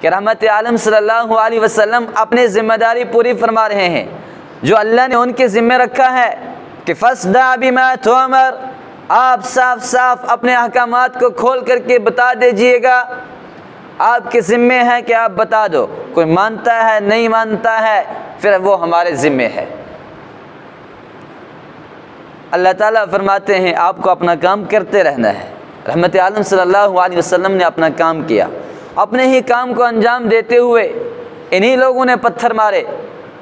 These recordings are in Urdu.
کہ رحمت عالم صلی اللہ علیہ وسلم اپنی ذمہ داری پوری فرما رہے ہیں جو اللہ نے ان کے ذمہ رکھا ہے کہ فَاصْدَعْ بِمَا تُؤْمَرُ، آپ صاف صاف اپنے احکامات کو کھول کر کے بتا دیجئے گا۔ آپ کے ذمے ہے کہ آپ بتا دو، کوئی مانتا ہے نہیں مانتا ہے پھر وہ ہمارے ذمے ہے۔ اللہ تعالیٰ فرماتے ہیں آپ کو اپنا کام کرتے رہنا ہے۔ رحمت عالم صلی اللہ علیہ وسلم نے اپنا کام کیا، اپنے ہی کام کو انجام دیتے ہوئے انہی لوگوں نے پتھر مارے۔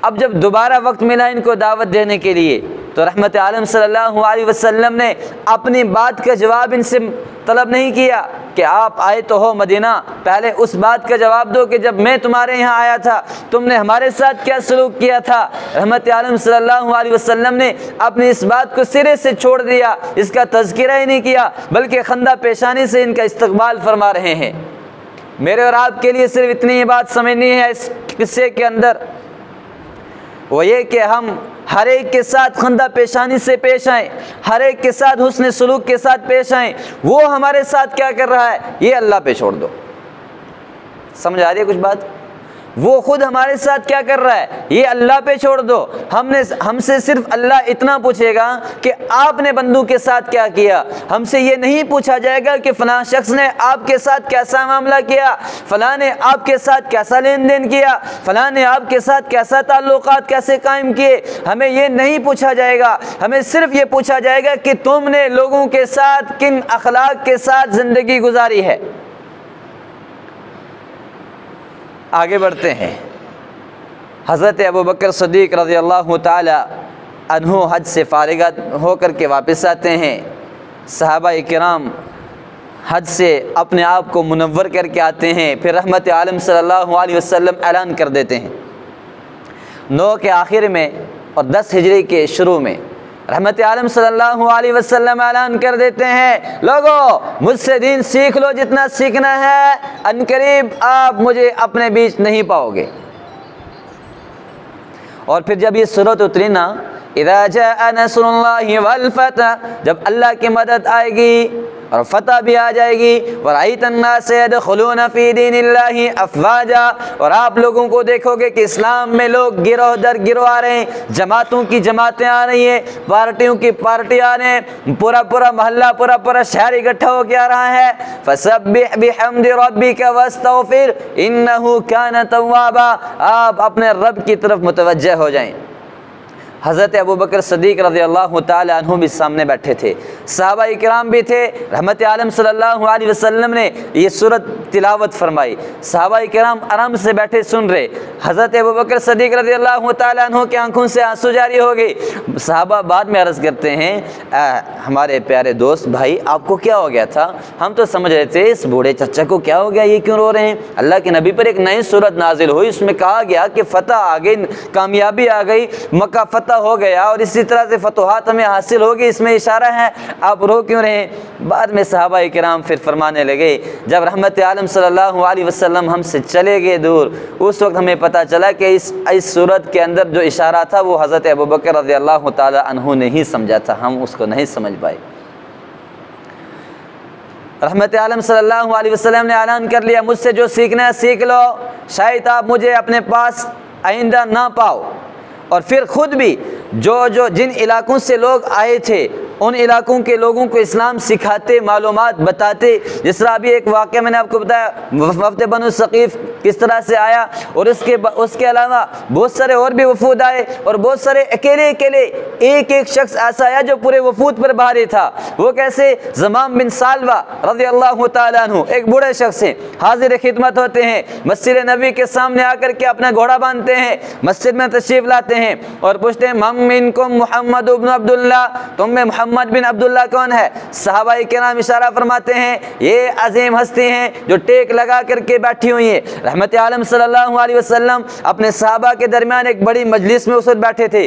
اب جب دوبارہ وقت ملا ان کو دعوت دینے کے لیے تو رحمت عالم صلی اللہ علیہ وسلم نے اپنی بات کا جواب ان سے طلب نہیں کیا کہ آپ آئے تو ہو مدینہ، پہلے اس بات کا جواب دو کہ جب میں تمہارے یہاں آیا تھا تم نے ہمارے ساتھ کیا سلوک کیا تھا۔ رحمت عالم صلی اللہ علیہ وسلم نے اپنی اس بات کو سرے سے چھوڑ دیا، اس کا تذکرہ ہی نہیں کیا، بلکہ خندہ پیشانی سے ان کا استقبال فرما رہے ہیں۔ میرے اور آپ کے لیے صرف اتنی ہی بات سمجھنی ہے اس قصے کے اندر، وہ یہ کہ ہم ہر ایک کے ساتھ خندہ پیشانی سے پیش آئیں، ہر ایک کے ساتھ حسن سلوک کے ساتھ پیش آئیں۔ وہ ہمارے ساتھ کیا کر رہا ہے یہ اللہ پہ چھوڑ دو۔ سمجھ آ رہی ہے کچھ بات؟ وہ خود ہمارے ساتھ کیا کر رہا ہے یہ اللہ پہ چھوڑ دو۔ ہم سے صرف اللہ اتنا پوچھے گا کہ آپ نے بندوں کے ساتھ کیا کیا۔ ہم سے یہ نہیں پوچھا جائے گا کہ فلاں شخص نے آپ کے ساتھ کیسا معاملہ کیا، فلاں نے آپ کے ساتھ کیسا لین دین کیا، فلاں نے آپ کے ساتھ کیسا تعلقات کیسے قائم کیے۔ ہمیں یہ نہیں پوچھا جائے گا، ہمیں صرف یہ پوچھا جائے گا کہ تم نے لوگوں کے ساتھ کن اخلاق کے ساتھ زندگی گزاری ہے۔ آگے بڑھتے ہیں۔ حضرت ابوبکر صدیق رضی اللہ تعالی عنہ حج سے فارغ ہو کر کے واپس آتے ہیں۔ صحابہ کرام حج سے اپنے آپ کو منور کر کے آتے ہیں، پھر رحمت عالم صلی اللہ علیہ وسلم اعلان کر دیتے ہیں 9 کے آخر میں اور 10 ہجری کے شروع میں۔ رحمت عالم صلی اللہ علیہ وسلم اعلان کر دیتے ہیں لوگو مجھ سے دین سیکھ لو جتنا سیکھنا ہے، ان قریب آپ مجھے اپنے بیچ نہیں پاؤ گے۔ اور پھر جب یہ سورت اتری نا اذا جاء نصر اللہ والفتح، جب اللہ کی مدد آئے گی اور فتح بھی آ جائے گی، وَرَأَيْتَ النَّاسَ يَدْخُلُونَ فِي دِينِ اللَّهِ أَفْوَاجًا، اور آپ لوگوں کو دیکھو گے کہ اسلام میں لوگ گروہ در گروہ آ رہے ہیں، جماعتوں کی جماعتیں آ رہی ہیں، پارٹیوں کی پارٹی آ رہے ہیں، پورا محلہ پورا شہر اکٹھا ہو کے آ رہا ہے۔ فَسَبِّحْ بِحَمْدِ رَبِّكَ وَاسْتَغْفِرْ إِنَّهُ كَانَ تَوَّابًا، آپ اپنے رب کی طرف متوجہ ہو جائیں۔ حضرت ابوبکر صدیق رضی اللہ تعالی عنہ بھی سامنے بیٹھے تھے، صحابہ کرام بھی تھے۔ رحمت عالم صلی اللہ علیہ وسلم نے یہ سورت تلاوت فرمائی، صحابہ کرام آرام سے بیٹھے سن رہے۔ حضرت ابوبکر صدیق رضی اللہ تعالی عنہ کی آنکھوں سے آنسو جاری ہو گئی۔ صحابہ بعد میں عرض کرتے ہیں ہمارے پیارے دوست بھائی آپ کو کیا ہو گیا تھا؟ ہم تو سمجھ رہے تھے اس بوڑھے چچا کو کیا ہو گیا، یہ کیوں رو رہے ہیں؟ اللہ کے نبی پر ایک نئی سورت نازل ہوئی، اس میں کہا گیا کہ فتح آ گئی، کامیابی آ گئی، مکہ فتح ہو گیا اور اسی طرح سے فتوحات ہمیں حاصل ہوگی، اس میں اشارہ ہے، آپ رو کیوں رہے ہیں؟ بعد میں صحابہ کرام پھر فرمانے لگے جب رحمت عالم صلی اللہ علیہ وسلم ہم سے چلے گئے دور، اس وقت ہمیں پتہ چلا کہ اس صورت کے اندر جو اشارہ تھا وہ حضرت ابوبکر رضی اللہ تعالی عنہ نے ہی سمجھا تھا، ہم اس کو نہیں سمجھ پائے۔ رحمت عالم صلی اللہ علیہ وسلم نے اعلان کر لیا مجھ سے جو سیکھنا ہے سیکھ لو، شاید آپ مجھے اپنے پاس آئندہ نہ پاؤ۔ اور پھر خود بھی جن علاقوں سے لوگ آئے تھے ان علاقوں کے لوگوں کو اسلام سکھاتے، معلومات بتاتے۔ جس طرح ابھی ایک واقعہ میں نے آپ کو بتایا وفد بنو ثقیف کس طرح سے آیا، اور اس کے علاوہ بہت سارے اور بھی وفود آئے، اور بہت سارے اکیلے ایک شخص ایسا آیا جو پورے وفود پر بھاری تھا۔ وہ کیسے؟ زمام بن سالوہ رضی اللہ تعالیٰ عنہ، ایک بوڑھے شخص ہیں، حاضر خدمت ہوتے ہیں، مسجد نبی کے سامنے آ کر کے اپنا گھوڑا باندھتے ہیں، مسجد میں تشریف لاتے ہیں اور پوچھتے ہیں من منکم محمد بن عبداللہ، تم میں محمد بن عبداللہ کون ہے؟ صحابہ کرام اشارہ فرماتے ہیں یہ عظیم ہستی ہیں جو ٹیک لگا کر کے بیٹھی ہوئی ہیں۔ رحمت عالم صلی اللہ علیہ وسلم اپنے صحابہ کے درمیان ایک بڑی مجلس میں اس وقت بیٹھے تھے،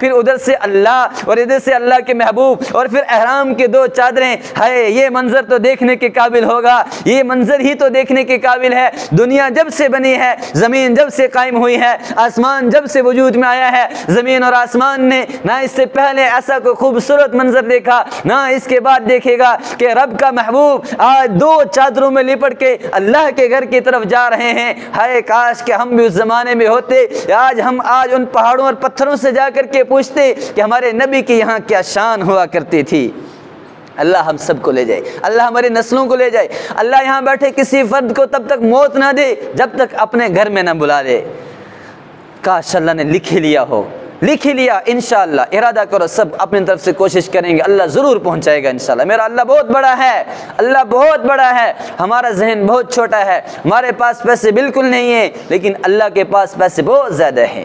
پھر ادھر سے اللہ اور ادھر سے اللہ کے محبوب، اور پھر احرام کے 2 چادریں، ہائے یہ منظر تو دیکھنے کے قابل ہوگا، یہ منظر ہی تو دیکھنے کے قابل ہے۔ دنیا جب سے بنی ہے، زمین جب سے قائم ہوئی ہے، آسمان جب سے وجود میں آیا ہے، زمین اور آسمان نے نہ اس سے پہلے ایسا کوئی خوبصورت منظر دیکھا، نہ اس کے بعد دیکھے گا کہ رب کا محبوب آج 2 چادروں میں لپٹ کے اللہ کے گھر کی طرف جا رہے ہیں۔ ہائے کاش کہ ہم بھی اس زمانے میں ہوتے، آج ہم ان پہاڑوں اور پتھروں سے جا کر کے پوچھتے کہ ہمارے نبی کی یہاں کیا شان ہوا کرتی تھی۔ اللہ ہم سب کو لے جائے، اللہ ہماری نسلوں کو لے جائے، اللہ یہاں بیٹھے کسی فرد کو تب تک موت نہ دے جب تک اپنے گھر میں نہ بلا لے۔ کاش اللہ نے لکھ ہی لیا ہو، لکھ ہی لیا۔ انشاءاللہ ارادہ کرو، سب اپنی طرف سے کوشش کریں گے، اللہ ضرور پہنچائے گا انشاءاللہ۔ میرا اللہ بہت بڑا ہے، اللہ بہت بڑا ہے، ہمارا ذہن بہت چھوٹا ہے، ہمارے پاس پیسے بالکل نہیں ہیں، لیکن اللہ کے پاس پیسے بہت زیادہ ہیں۔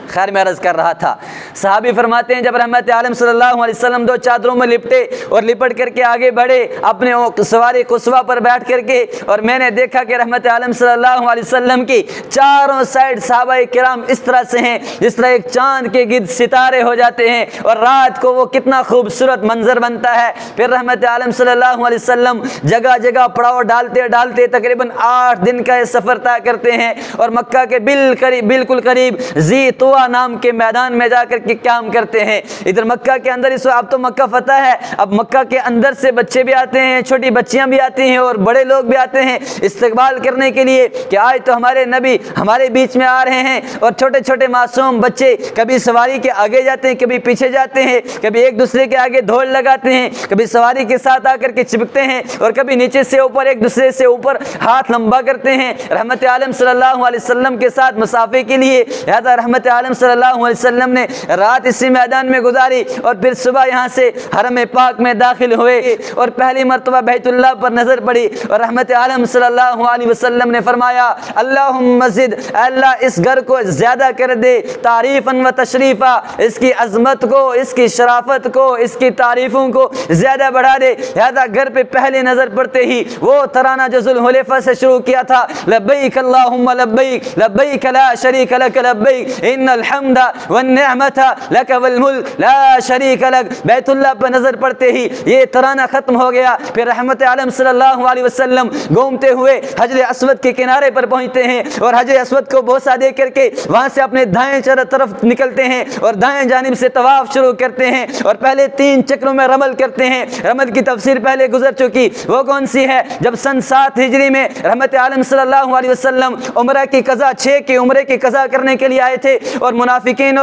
خیر میں عرض کر رہا تھا، صحابی فرماتے ہیں جب رحمت عالم صلی اللہ علیہ وسلم 2 چادروں میں لپٹے اور لپٹ کر کے آگے بڑھے اپنے سواری قصوہ پر بیٹھ کر کے، اور میں نے دیکھا کہ رحمت عالم صلی اللہ علیہ وسلم کی چاروں سائڈ صحابہ کرام اس طرح سے ہیں جس طرح ایک چاند کے گرد ستارے ہو جاتے ہیں، اور رات کو وہ کتنا خوبصورت منظر بنتا ہے۔ پھر رحمت عالم صلی اللہ علیہ وسلم جگہ جگہ پڑاؤ ڈالتے ڈالتے تقریباً 8 دن کا یہ سفر طے کرتے ہیں، اور مکہ کے بالکل قریب ذی طویٰ نام کے میدان میں جا کر کے قیام کرتے ہیں۔ ادھر مکہ کے اندر اس وقت اب تو مکہ فتح ہے، اب مکہ کے اندر سے بچے بھی آتے ہیں، چھوٹی بچیاں بھی آتی ہیں، اور بڑے لوگ بھی آتے ہیں استقبال کرنے کے لیے کہ آج تو ہمارے نبی ہمارے بیچ میں آ رہے ہیں۔ اور چھوٹے چھوٹے معصوم بچے کبھی سواری کے آگے جاتے ہیں، کبھی پیچھے جاتے ہیں، کبھی ایک دوسرے کے آگے دھول لگاتے ہیں، کبھی سواری کے ساتھ آ کر کے چپکتے ہیں، اور کبھی نیچے سے اوپر ایک دوسرے سے اوپر ہاتھ لمبا کرتے ہیں رحمت عالم صلی اللہ علیہ وسلم کے ساتھ مسافے کے لیے۔ لہذا رحمت عالم صلی اللہ علیہ وسلم نے رات اسی میدان میں گزاری، اور پھر صبح یہاں سے حرم پاک میں داخل ہوئے، اور پہلی مرتبہ بیت اللہ پر نظر پڑی، اور رحمت عالم صلی اللہ علیہ وسلم نے فرمایا اللہم زد، اللہ اس گھر کو زیادہ کر دے تعریفاً و تشریفا، اس کی عظمت کو، اس کی شرافت کو، اس کی تعریفوں کو زیادہ بڑھا دے۔ لہذا گھر پہ پہلی نظر پڑتے ہی وہ ترانہ جو ذوالحلیفہ سے شروع کیا تھا، لبیک اللہم لبیک لبیک لا شریک لک لبیک ان الحمد والنعمت لک والملک لا شریک لک، بیت اللہ پر نظر پڑتے ہی یہ ترانہ ختم ہو گیا۔ پھر رحمت عالم صلی اللہ علیہ وسلم گھومتے ہوئے حجر اسود کے کنارے پر پہنچتے ہیں، اور حجر اسود کو بوسہ دے کر کے وہاں سے اپنے دائیں طرف نکلتے ہیں، اور دائیں جانب سے طواف شروع کرتے ہیں، اور پہلے 3 چکروں میں رمل کرتے ہیں۔ رمل کی تفسیر پہلے گزر چکی، وہ کون سی ہے؟ جب سن 7 ہجری میں رحمت عالم صلی اللہ علیہ وسلم عمرہ کی قضا 6 کے عمرے کی قضا کرنے کے لیے آئے تھے، اور منافقین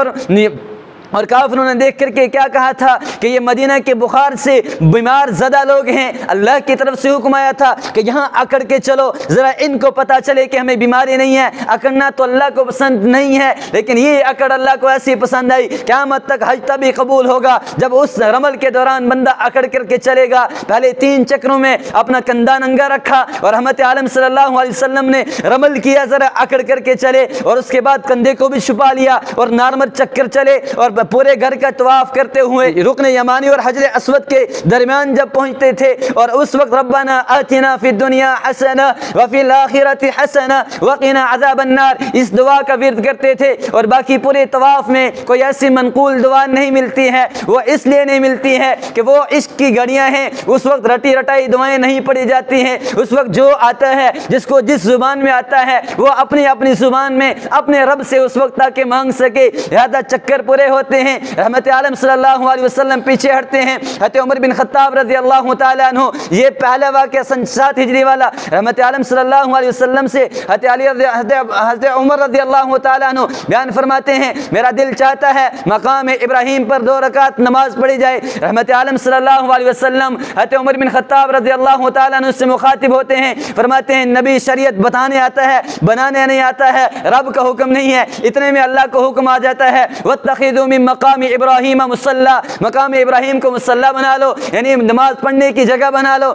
اور کافروں نے دیکھ کر کے کیا کہا تھا کہ یہ مدینہ کے بخار سے بیمار زدہ لوگ ہیں، اللہ کی طرف سے حکم آیا تھا کہ یہاں اکڑ کے چلو، ذرا ان کو پتہ چلے کہ ہمیں بیماری نہیں ہے۔ اکڑنا تو اللہ کو پسند نہیں ہے، لیکن یہ اکڑ اللہ کو ایسی پسند آئی، قیامت تک حج تبھی قبول ہوگا جب اس رمل کے دوران بندہ اکڑ کر کے چلے گا۔ پہلے 3 چکروں میں اپنا کندھا ننگا رکھا، اور رحمت عالم صلی اللہ علیہ وسلم نے رمل کیا، ذرا اکڑ کر کے چلے، اور اس کے بعد کندھے کو بھی چھپا لیا، اور نارمل چکر چلے، اور پورے گھر کا طواف کرتے ہوئے رکن یمانی اور حجر اسود کے درمیان جب پہنچتے تھے، اور اس وقت ربنا آتنا فی الدنیا حسنہ وفی الآخرۃ حسنہ وقنا عذاب النار اس دعا کا ورد کرتے تھے۔ اور باقی پورے طواف میں کوئی ایسی منقول دعا نہیں ملتی ہے، وہ اس لیے نہیں ملتی ہے کہ وہ عشق کی گھڑیاں ہیں، اس وقت رٹی رٹائی دعائیں نہیں پڑھی جاتی ہیں، اس وقت جو آتا ہے جس کو جس زبان میں آتا ہے وہ اپنی اپنی زبان میں اپنے رب سے اس وقت تاکہ مانگ سکے، لہذا چکر پورے ہوتے ہیں۔ رحمت عالم صلی اللہ علیہ وسلم پیچھے ہٹتے ہیں، حضرت عمر بن خطاب رضی اللہ تعالیٰ عنہ، یہ پہلا واقعہ سن 7 ہجری والا، رحمت عالم صلی اللہ علیہ وسلم سے حضرت عمر رضی اللہ تعالیٰ عنہ بیان فرماتے ہیں میرا دل چاہتا ہے مقام ابراہیم پر 2 رکعت نماز پڑھی جائے۔ رحمت عالم صلی اللہ علیہ وسلم حضرت عمر بن خطاب رضی اللہ تعالیٰ عنہ سے مخاطب ہوتے ہیں، فرماتے ہیں نبی شریعت بتانے آتا ہے، بنانے نہیں آتا ہے، رب کا حکم نہیں ہے، اتنے میں اللہ کو حکم آ جاتا ہے واتخذوا من مقام ابراہیم مصلی، مقام ابراہیم کو مصلی بنا لو، یعنی نماز پڑھنے کی جگہ بنا لو۔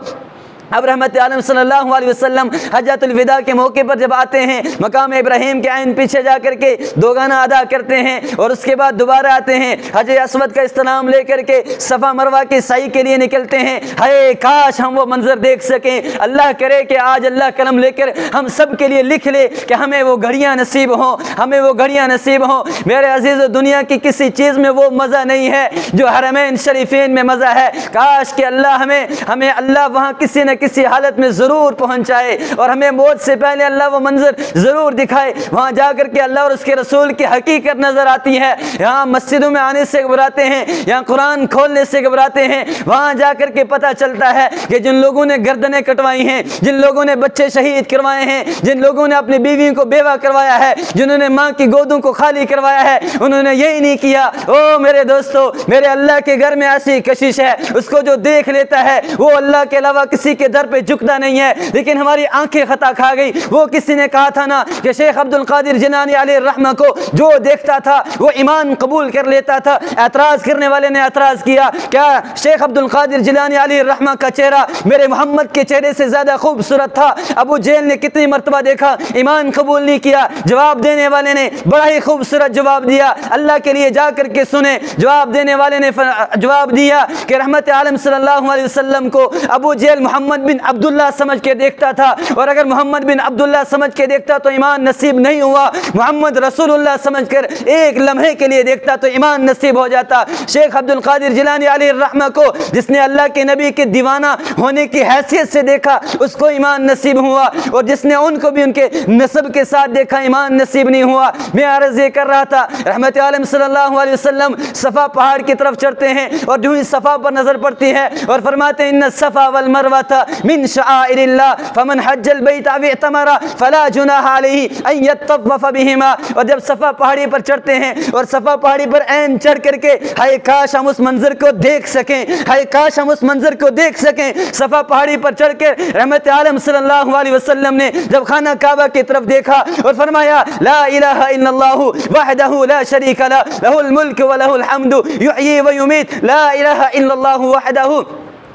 اب رحمت عالم صلی اللہ علیہ وسلم حجۃ الوداع کے موقع پر جب آتے ہیں مقام ابراہیم کے عین پیچھے جا کر کے دو گانا ادا کرتے ہیں اور اس کے بعد دوبارہ آتے ہیں حجر اسود کا استلام لے کر کے صفا مروہ کی سعی کے لیے نکلتے ہیں۔ ہائے کاش ہم وہ منظر دیکھ سکیں، اللہ کرے کہ آج اللہ قلم لے کر ہم سب کے لیے لکھ لے کہ ہمیں وہ گھڑیاں نصیب ہوں، ہمیں وہ گھڑیاں نصیب ہوں۔ میرے عزیز، دنیا کی کسی چیز میں وہ مزہ نہیں ہے جو حرمین شریفین میں مزہ ہے۔ کاش کہ اللہ ہمیں اللہ وہاں کسی نہ کسی حالت میں ضرور پہنچائے اور ہمیں موت سے پہلے اللہ وہ منظر ضرور دکھائے۔ وہاں جا کر کے اللہ اور اس کے رسول کی حقیقت نظر آتی ہے۔ یہاں مسجدوں میں آنے سے گھبراتے ہیں، یہاں قرآن کھولنے سے گھبراتے ہیں، وہاں جا کر کے پتہ چلتا ہے کہ جن لوگوں نے گردنیں کٹوائی ہیں، جن لوگوں نے بچے شہید کروائے ہیں، جن لوگوں نے اپنی بیویوں کو بیوہ کروایا ہے، جنہوں نے ماں کی گودوں کو خالی کروایا ہے، انہوں نے یہی نہیں کیا۔ او میرے دوستو، میرے اللہ کے گھر میں ایسی کشش ہے، اس کو جو دیکھ لیتا ہے وہ اللہ کے علاوہ کسی کے در پہ جھکتا نہیں ہے۔ لیکن ہماری آنکھیں خطا کھا گئی۔ وہ کسی نے کہا تھا نا کہ شیخ عبد القادر جیلانی علیہ الرحمہ کو جو دیکھتا تھا وہ ایمان قبول کر لیتا تھا۔ اعتراض کرنے والے نے اعتراض کیا، کیا شیخ عبد القادر جیلانی علیہ الرحمہ کا چہرہ میرے محمد کے چہرے سے زیادہ خوبصورت تھا؟ ابو جہل نے کتنی مرتبہ دیکھا، ایمان قبول نہیں کیا۔ جواب دینے والے نے بڑا ہی خوبصورت جواب دیا، اللہ کے لیے جا کر کے سنیں۔ جواب دینے والے نے جواب دیا کہ رحمت عالم صلی اللہ علیہ وسلم کو ابو جہل محمد بن عبداللہ سمجھ کے دیکھتا تھا، اور اگر محمد بن عبداللہ سمجھ کے دیکھتا تو ایمان نصیب نہیں ہوا، محمد رسول اللہ سمجھ کر ایک لمحے کے لیے دیکھتا تو ایمان نصیب ہو جاتا۔ شیخ عبد القادر جیلانی علیہ الرحمہ کو جس نے اللہ کے نبی کے دیوانہ ہونے کی حیثیت سے دیکھا اس کو ایمان نصیب ہوا، اور جس نے ان کو بھی ان کے نسب کے ساتھ دیکھا ایمان نصیب نہیں ہوا۔ میں عرض یہ کر رہا تھا، رحمت عالم صلی اللہ علیہ وسلم صفا پہاڑ کی طرف چڑھتے ہیں، اور جو ہی صفا پر نظر پڑتی ہے اور فرماتے ہیں ان الصفا والمروۃ من شعائر اللہ فمن حج البیت او اعتمر فلا جناح علیہ ان یطوف بہما۔ اور جب صفا پہاڑی پر چڑھتے ہیں اور صفا پہاڑی پر عین چڑھ کر کے ہائے کاش ہم اس منظر کو دیکھ سکیں، ہائے کاش ہم اس منظر کو دیکھ سکیں۔ صفا پہاڑی پر چڑھ کر رحمت عالم صلی اللہ علیہ وسلم نے جب خانہ کعبہ کی طرف دیکھا اور فرمایا لا الہ الا اللہ وحدہ لا شریک لہ لہ الملک ولہ الحمد یحیی ویمیت لا الہ الا اللہ وحدہ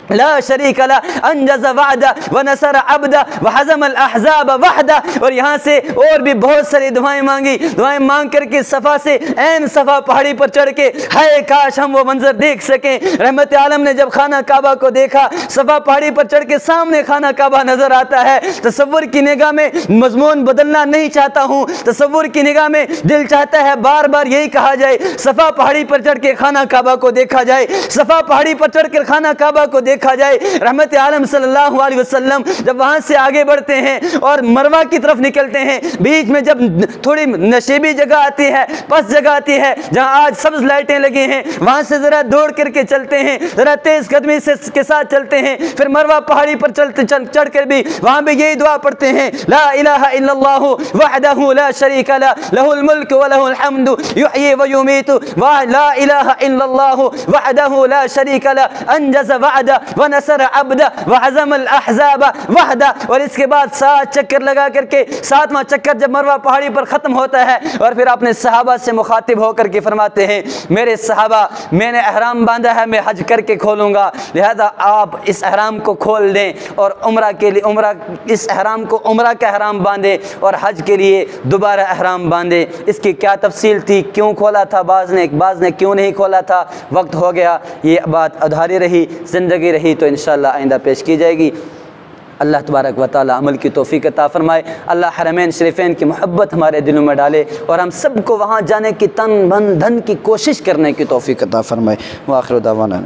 لا شریک لہ انجز وعدہ ونصر عبدہ وحزم الاحزاب وحدہ۔ اور یہاں سے اور بھی بہت ساری دعائیں مانگی، دعائیں مانگ کر کے صفا سے عین صفا پہاڑی پر چڑھ کے ہائے کاش ہم وہ منظر دیکھ سکیں۔ رحمت عالم نے جب خانہ کعبہ کو دیکھا، صفا پہاڑی پر چڑھ کے سامنے خانہ کعبہ نظر آتا ہے، تصور کی نگاہ میں مضمون بدلنا نہیں چاہتا ہوں، تصور کی نگاہ میں دل چاہتا ہے بار بار یہی کہا جائے صفا پہاڑی پر چڑھ کے خانہ کعبہ کو دیکھا جائے، صفا پہاڑی پر چڑھ کر خانہ کعبہ کو دیکھا جائے۔ رحمت عالم صلی اللہ علیہ وسلم جب وہاں سے آگے بڑھتے ہیں اور مروہ کی طرف نکلتے ہیں، بیچ میں جب تھوڑی نشیبی جگہ آتی ہے، پس جگہ آتی ہے جہاں آج سبز لائٹیں لگی ہیں، وہاں سے ذرا دوڑ کر کے چلتے ہیں، ذرا تیز قدمی کے ساتھ چلتے ہیں، پھر مروہ پہاڑی پر چڑھ کر بھی وہاں بھی یہی دعا پڑھتے ہیں لا الہ الا اللہ وحدہ لا شریک لہ لہ الملک ولہ الحمد یحیی ویمیت لا الہ الا اللہ وحدہ لا شریک لہ انجز وعدہ ونصر عبدہ وحزم الاحزاب وحدہ۔ اور اس کے بعد 7 چکر لگا کر کے 7واں چکر جب مروہ پہاڑی پر ختم ہوتا ہے اور پھر اپنے صحابہ سے مخاطب ہو کر کے فرماتے ہیں میرے صحابہ میں نے احرام باندھا ہے، میں حج کر کے کھولوں گا، لہذا آپ اس احرام کو کھول دیں اور عمرہ کے لیے اس احرام کو عمرہ کا احرام باندھیں اور حج کے لیے دوبارہ احرام باندھیں۔ اس کی کیا تفصیل تھی، کیوں کھولا تھا بعض نے کیوں نہیں کھولا تھا، وقت ہو گیا، یہ بات ادھاری رہی، زندگی رہی تو انشاءاللہ آئندہ پیش کی جائے گی۔ اللہ تبارک و تعالی عمل کی توفیق عطا فرمائے، اللہ حرمین شریفین کی محبت ہمارے دلوں میں ڈالے اور ہم سب کو وہاں جانے کی تن من دھن کی کوشش کرنے کی توفیق عطا فرمائے۔ وآخر دعوانا